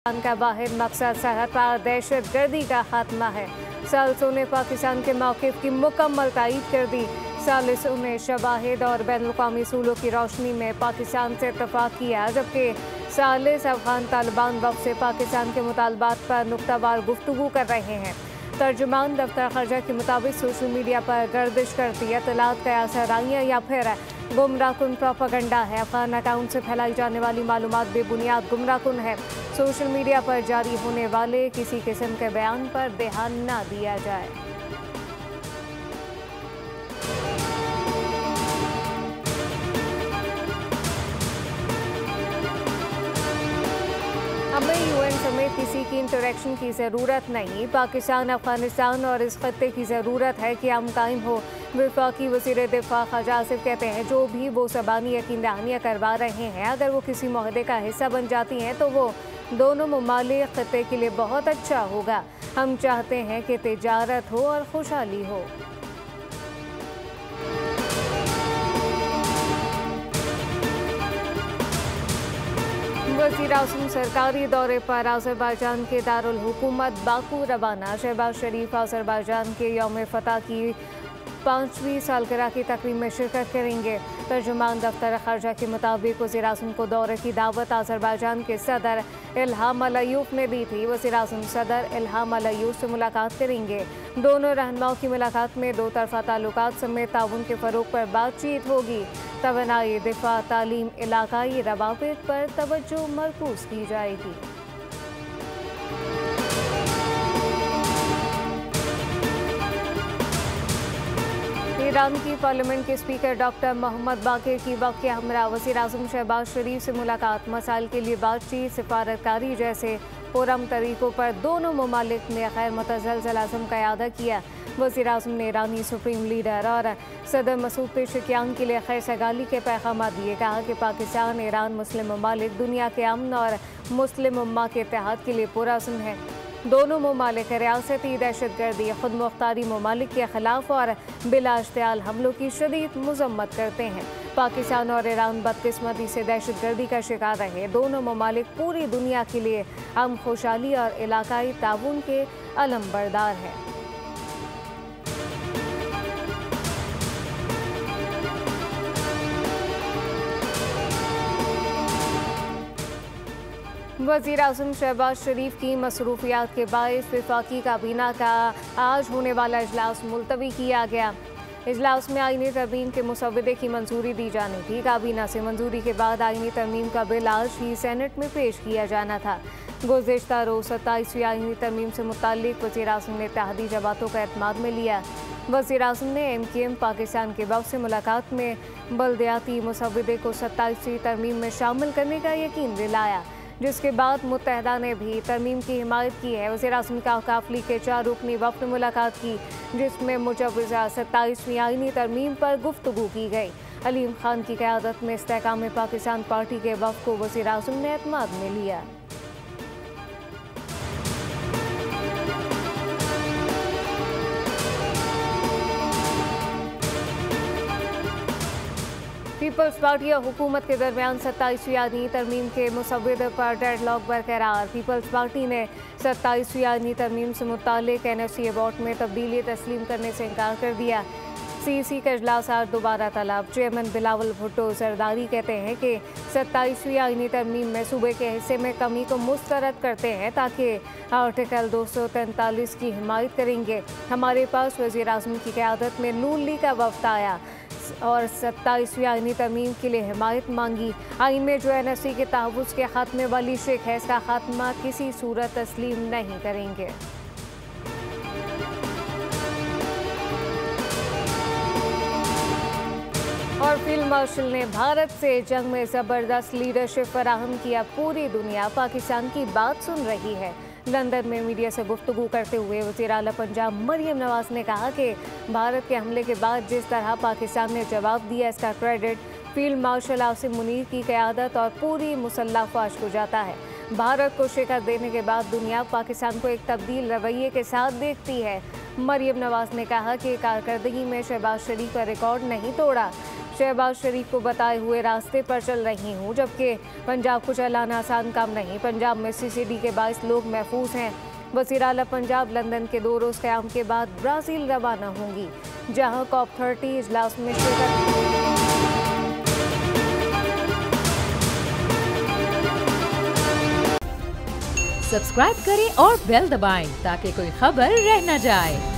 पाकिस्तान का वाहिद मकसद सरहद पार दहशत गर्दी का खात्मा है। सालिसों ने पाकिस्तान के मौक़िफ़ की मुकम्मल तायीद कर दी। सालिसों ने शवाहिद और बैनुल-अक़वामी उसूलों की रोशनी में पाकिस्तान से इत्तफ़ाक़ किया, जबकि सालिस अफ़गान तालिबान वफ़द से पाकिस्तान के मुतालबात पर नुक्तावार गुफ्तगू कर रहे हैं। तर्जुमान दफ्तर ख़ारजा के मुताबिक सोशल मीडिया पर गर्दिश करती इत्तलात का असराइयाँ या फिर गुमराहकुन प्रोपेगेंडा है। अफ़गान अकाउंट से फैलाई जाने वाली मालूमात बेबुनियाद गुमराहकुन है। सोशल मीडिया पर जारी होने वाले किसी किस्म के बयान पर ध्यान न दिया जाए। हमें यूएन समेत किसी की इंटरेक्शन की ज़रूरत नहीं। पाकिस्तान, अफगानिस्तान और इस खत्ते की ज़रूरत है कि हम कायम हो। वफाकी वज़ीर दिफ़ा ख़ाजा आसिफ कहते हैं, जो भी वो ज़बानी यकीन दहानियाँ करवा रहे हैं, अगर वो किसी मुआहदे का हिस्सा बन जाती हैं तो वो दोनों ममालिक खत्ते के लिए बहुत अच्छा होगा। हम चाहते हैं कि तिजारत हो और खुशहाली हो। वज़ीर आज़म सरकारी दौरे पर अज़रबैजान के दारुल हुकूमत बाकू रवाना। शहबाज शरीफ अज़रबैजान के यौम फ़तह की 5वीं सालगिरह की तकरीब में शिरकत करेंगे। तर्जुमान दफ्तर ख़ारजा के मुताबिक वज़ीर आज़म को दौरे की दावत अज़रबैजान के सदर इल्हाम अलियव ने दी थी। वज़ीर आज़म सदर इल्हाम अलियव से मुलाकात करेंगे। दोनों रहनुमाओं की मुलाकात में दो तरफ़ा ताल्लुकात समेत ताउन के फ़रोग़ पर बातचीत होगी। तवानाई, दिफ़ा, तालीम, इलाकाई रवाबित पर तवज्जो मरकूज़ की जाएगी। ईरान की पार्लियामेंट के स्पीकर डॉक्टर मोहम्मद बाकिर की वक्त के हमरा वज़ीर आज़म शहबाज शरीफ से मुलाकात, मसाइल के लिए बातचीत, सिफारतकारी जैसे पुरअमन तरीक़ों पर दोनों ममालिक ने खैर मुतज़लज़ल अज़्म का इआदा किया। वज़ीर आज़म ने ईरानी सुप्रीम लीडर और सदर मसूद पेशेकियान के लिए खैर सगाली के पैगाम दिए। कहा कि पाकिस्तान, ईरान, मुस्लिम ममालिक दुनिया के अमन और मुस्लिम उम्मा के इत्तेहाद के लिए पुरअज़्म है। दोनों ममालिक रियासती दहशतगर्दी, खुद मुख्तारी ममालिक के खिलाफ और बिला इश्तियाल हमलों की शदीद मज़म्मत करते हैं। पाकिस्तान और ईरान बदकिस्मती से दहशतगर्दी का शिकार रहे। दोनों ममालिक पूरी दुनिया के लिए अमन, खुशहाली और इलाकाई ताउन के अलमबरदार हैं। वज़ीर आज़म शहबाज शरीफ की मसरूफियात के बायस वफाकी काबीना का आज होने वाला इजलास मुलतवी किया गया। इजलास में आईनी तरमीम के मुसवदे की मंजूरी दी जानी थी। काबीना से मंजूरी के बाद आईनी तरमीम का बिल आज ही सेनेट में पेश किया जाना था। गुज़िश्ता रोज़ 27वीं आईनी तरमीम से मुताल्लिक़ वज़ीर आज़म ने इत्तेहादी जमातों का एतमाद में लिया। वज़ीर आज़म ने MKM पाकिस्तान के वफ़द से मुलाकात में बल्दियाती मुसवदे को 27वीं तरमीम में शामिल करने का यकीन दिलाया, जिसके बाद मुत्तहदा ने भी तरमीम की हिमायत की है। वज़ीर आज़म का औक़ाफ़ लीग के 4 रुकनी वफ़द ने मुलाकात की, जिसमें मुजव्वज़ा 27वीं आईनी तरमीम पर गुफ्तगू की गई। अलीम खान की क़यादत में इस्तेहकाम पाकिस्तान पार्टी के वफ़द को वज़ीर आज़म ने एतमाद में लिया। पीपल्स पार्टी और हुकूमत के दरमियान 27वीं आईनी तरमीम के मुसव्वदे पर डेडलॉक बरकरार। पीपल्स पार्टी ने 27वीं आईनी तरमीम से मुताल्लिक़ NFC वोट में तब्दीली तस्लीम करने से इनकार कर दिया। CC का इजलास आज दोबारा तलब। चेयरमैन बिलावल भुट्टो जरदारी कहते हैं कि 27वीं आईनी तरमीम में सूबे के हिस्से में कमी को मुस्तरद करते हैं, ताकि आर्टिकल 243 की हिमायत करेंगे। हमारे पास वज़ीर आज़म की क़यादत में नून लीग का वफ़द आया और 27वीं आईनी तरमीम के लिए हिमायत मांगी। आइन में जो NFC के तहफ़्फ़ुज़ के ख़ात्मे वाली शिक है, इसका ख़ात्मा किसी सूरत तस्लीम नहीं करेंगे। और फील्ड मार्शल ने भारत से जंग में ज़बरदस्त लीडरशिप फराहम किया। पूरी दुनिया पाकिस्तान की बात सुन रही है। लंदन में मीडिया से गुफ्तगू करते हुए वज़ीर आला पंजाब मरियम नवाज़ ने कहा कि भारत के हमले के बाद जिस तरह पाकिस्तान ने जवाब दिया, इसका credit field marshal Asim Munir की क़यादत और पूरी मुसल्लह फ़ौज को जाता है। भारत को शिकस्त देने के बाद दुनिया पाकिस्तान को एक तब्दील रवैये के साथ देखती है। मरियम नवाज़ ने कहा कि कारकर्दगी में शहबाज शरीफ का रिकॉर्ड नहीं तोड़ा। शहबाज शरीफ को बताए हुए रास्ते पर चल रही हूँ, जबकि पंजाब को चलाना आसान काम नहीं। पंजाब में CCD के 22 लोग महफूज हैं। वज़ीर आला पंजाब लंदन के 2 रोज़ क़याम के बाद ब्राज़ील रवाना होंगी, जहां COP30 इजलास में शिरकत। सब्सक्राइब करें और बेल दबाएं ताकि कोई खबर रह न जाए।